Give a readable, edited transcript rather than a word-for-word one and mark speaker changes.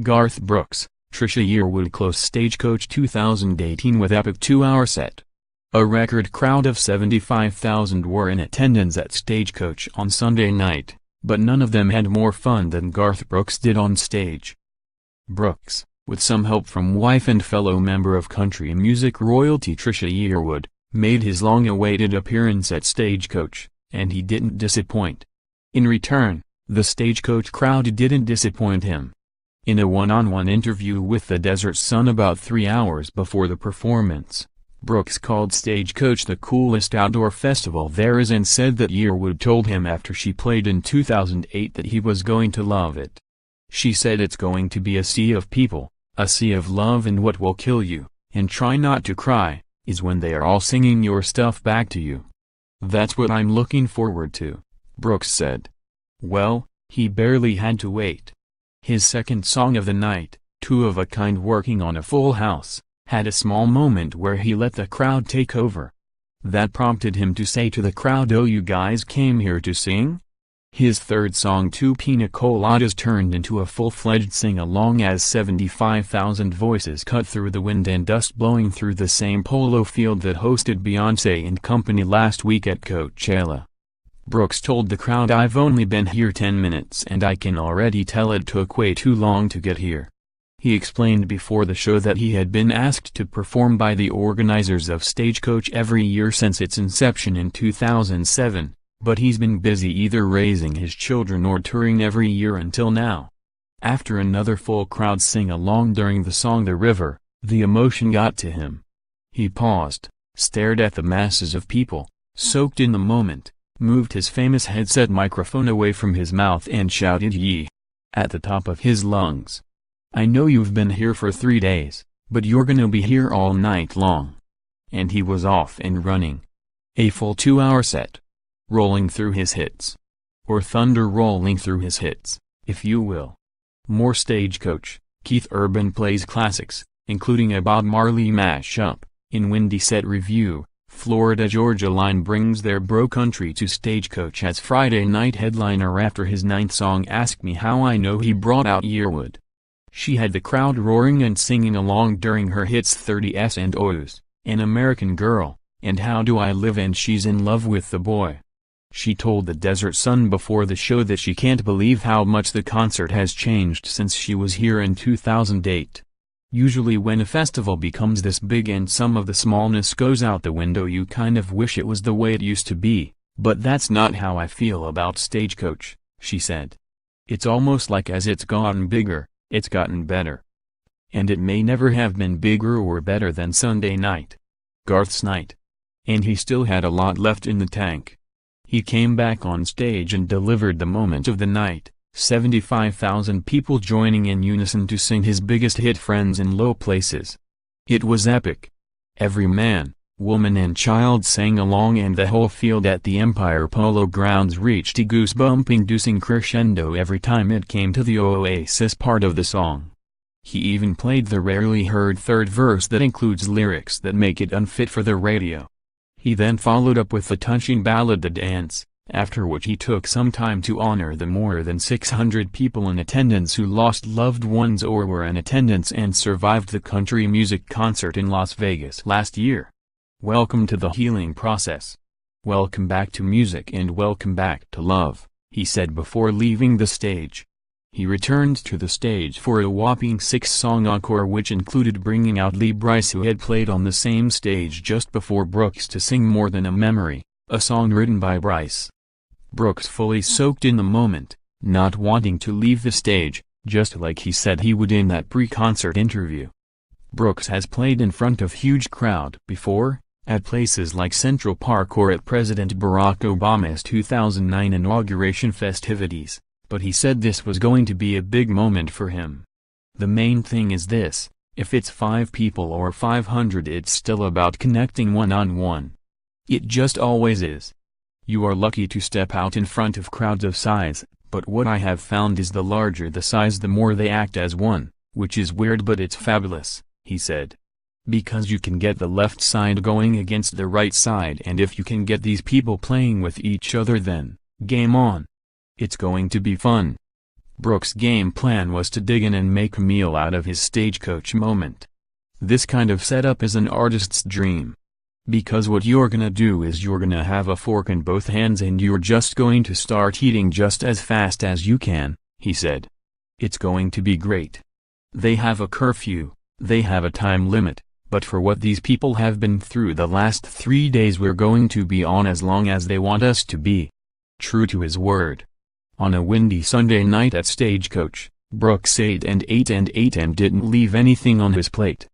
Speaker 1: Garth Brooks, Trisha Yearwood close Stagecoach 2018 with epic 2-hour set. A record crowd of 75,000 were in attendance at Stagecoach on Sunday night, but none of them had more fun than Garth Brooks did on stage. Brooks, with some help from wife and fellow member of country music royalty Trisha Yearwood, made his long-awaited appearance at Stagecoach, and he didn't disappoint. In return, the Stagecoach crowd didn't disappoint him. In a one-on-one interview with the Desert Sun about 3 hours before the performance, Brooks called Stagecoach the coolest outdoor festival there is and said that Yearwood told him after she played in 2008 that he was going to love it. She said it's going to be a sea of people, a sea of love, and what will kill you, and try not to cry, is when they are all singing your stuff back to you. That's what I'm looking forward to, Brooks said. Well, he barely had to wait. His second song of the night, Two of a Kind working on a full house, had a small moment where he let the crowd take over. That prompted him to say to the crowd, "Oh, you guys came here to sing?" His third song, Two Pina Coladas, turned into a full-fledged sing-along as 75,000 voices cut through the wind and dust blowing through the same polo field that hosted Beyoncé and company last week at Coachella. Brooks told the crowd, "I've only been here 10 minutes and I can already tell it took way too long to get here." He explained before the show that he had been asked to perform by the organizers of Stagecoach every year since its inception in 2007, but he's been busy either raising his children or touring every year until now. After another full crowd sing-along during the song The River, the emotion got to him. He paused, stared at the masses of people, soaked in the moment, moved his famous headset microphone away from his mouth and shouted "Yee!" at the top of his lungs. "I know you've been here for 3 days, but you're gonna be here all night long." And he was off and running. A full 2-hour set. Rolling through his hits. Or thunder rolling through his hits, if you will. More Stagecoach. Keith Urban plays classics, including a Bob Marley mashup. In Windy Set Review, Florida Georgia Line brings their bro country to Stagecoach as Friday night headliner after his 9th song Ask Me How I Know. He brought out Yearwood. She had the crowd roaring and singing along during her hits 30s and O's, An American Girl, and How Do I Live, and She's in Love with the Boy. She told the Desert Sun before the show that she can't believe how much the concert has changed since she was here in 2008. Usually when a festival becomes this big and some of the smallness goes out the window, you kind of wish it was the way it used to be, but that's not how I feel about Stagecoach, she said. It's almost like as it's gotten bigger, it's gotten better. And it may never have been bigger or better than Sunday night. Garth's night. And he still had a lot left in the tank. He came back on stage and delivered the moment of the night, 75,000 people joining in unison to sing his biggest hit Friends in Low Places. It was epic. Every man, woman and child sang along, and the whole field at the Empire Polo Grounds reached a goosebump-inducing crescendo every time it came to the Oasis part of the song. He even played the rarely heard third verse that includes lyrics that make it unfit for the radio. He then followed up with the touching ballad The Dance, after which he took some time to honor the more than 600 people in attendance who lost loved ones or were in attendance and survived the country music concert in Las Vegas last year. "Welcome to the healing process. Welcome back to music and welcome back to love," he said before leaving the stage. He returned to the stage for a whopping 6-song encore, which included bringing out Lee Brice, who had played on the same stage just before Brooks, to sing More Than a Memory, a song written by Brice. Brooks fully soaked in the moment, not wanting to leave the stage, just like he said he would in that pre-concert interview. Brooks has played in front of huge crowd before, at places like Central Park or at President Barack Obama's 2009 inauguration festivities. But he said this was going to be a big moment for him. "The main thing is this, if it's 5 people or 500, it's still about connecting one-on-one. It just always is. You are lucky to step out in front of crowds of size, but what I have found is the larger the size the more they act as one, which is weird but it's fabulous," he said. "Because you can get the left side going against the right side, and if you can get these people playing with each other, then, game on. It's going to be fun." Brooks' game plan was to dig in and make a meal out of his Stagecoach moment. This kind of setup is an artist's dream. Because what you're gonna do is you're gonna have a fork in both hands and you're just going to start eating just as fast as you can, he said. It's going to be great. They have a curfew, they have a time limit, but for what these people have been through the last 3 days we're going to be on as long as they want us to be. True to his word. On a windy Sunday night at Stagecoach, Brooks ate and ate and ate and didn't leave anything on his plate.